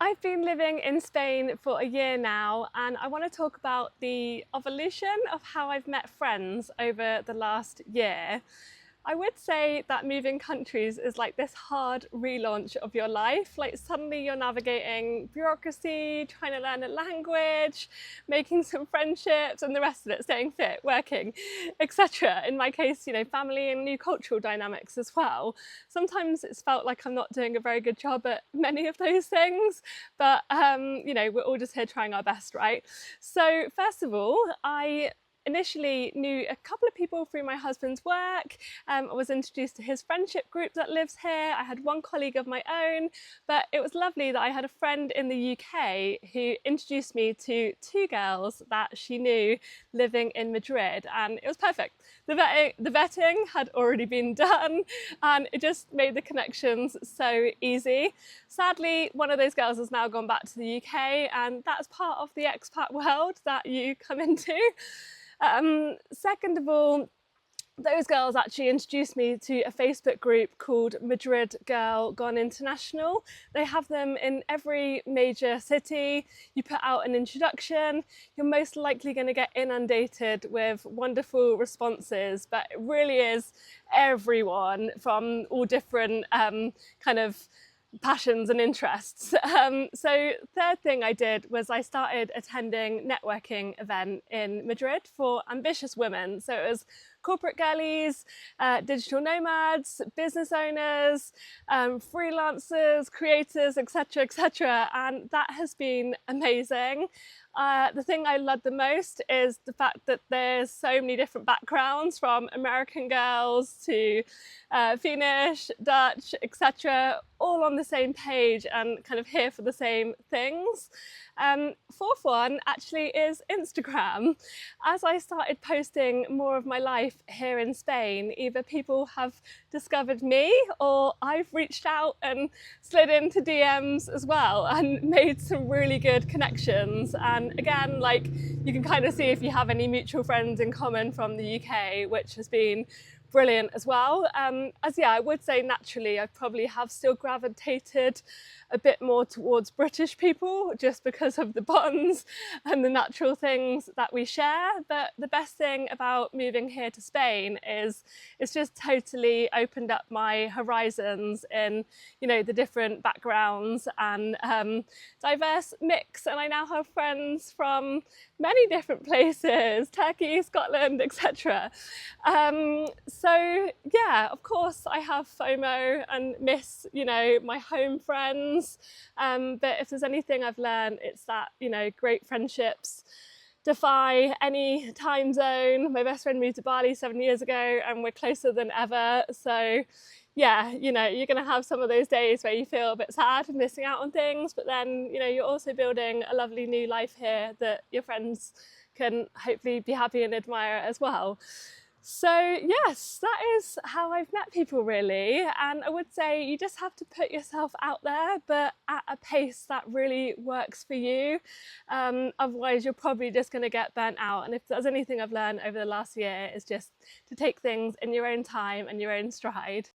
I've been living in Spain for a year now, and I want to talk about the evolution of how I've met friends over the last year. I would say that moving countries is like this hard relaunch of your life. Like suddenly you're navigating bureaucracy, trying to learn a language, making some friendships, and the rest of it, staying fit, working, etc. In my case, family and new cultural dynamics as well. Sometimes it's felt like I'm not doing a very good job at many of those things, but we're all just here trying our best, right? So first of all, I initially knew a couple of people through my husband's work. I was introduced to his friendship group that lives here. I had one colleague of my own, but it was lovely that I had a friend in the UK who introduced me to two girls that she knew living in Madrid, and it was perfect. The vetting had already been done, and it just made the connections so easy. Sadly, one of those girls has now gone back to the UK, and that's part of the expat world that you come into. Second of all, those girls actually introduced me to a Facebook group called Madrid Girl Gone International. They have them in every major city. You put out an introduction, you're most likely going to get inundated with wonderful responses, but it really is everyone from all different kind of passions and interests. So third thing I did was I started attending networking event in Madrid for ambitious women. So it was corporate girlies, digital nomads, business owners, freelancers, creators, etc., etc. And that has been amazing. The thing I love the most is the fact that there's so many different backgrounds, from American girls to Finnish, Dutch, etc., all on the same page and kind of here for the same things. Fourth one actually is Instagram. As I started posting more of my life here in Spain, either people have discovered me or I've reached out and slid into DMs as well and made some really good connections. And again, like, you can kind of see if you have any mutual friends in common from the UK, which has been brilliant as well. I would say naturally I probably have still gravitated a bit more towards British people just because of the bonds and the natural things that we share. But the best thing about moving here to Spain is it's just totally opened up my horizons in, the different backgrounds and diverse mix. And I now have friends from many different places, Turkey, Scotland, etc. So yeah, of course I have FOMO and miss, my home friends. But if there's anything I've learned, it's that, great friendships defy any time zone. My best friend moved to Bali 7 years ago and we're closer than ever. So yeah, you're going to have some of those days where you feel a bit sad and missing out on things, but then, you're also building a lovely new life here that your friends can hopefully be happy and admire as well. So yes, that is how I've met people really. And I would say you just have to put yourself out there, but at a pace that really works for you. Otherwise you're probably just going to get burnt out. And if there's anything I've learned over the last year, is just to take things in your own time and your own stride.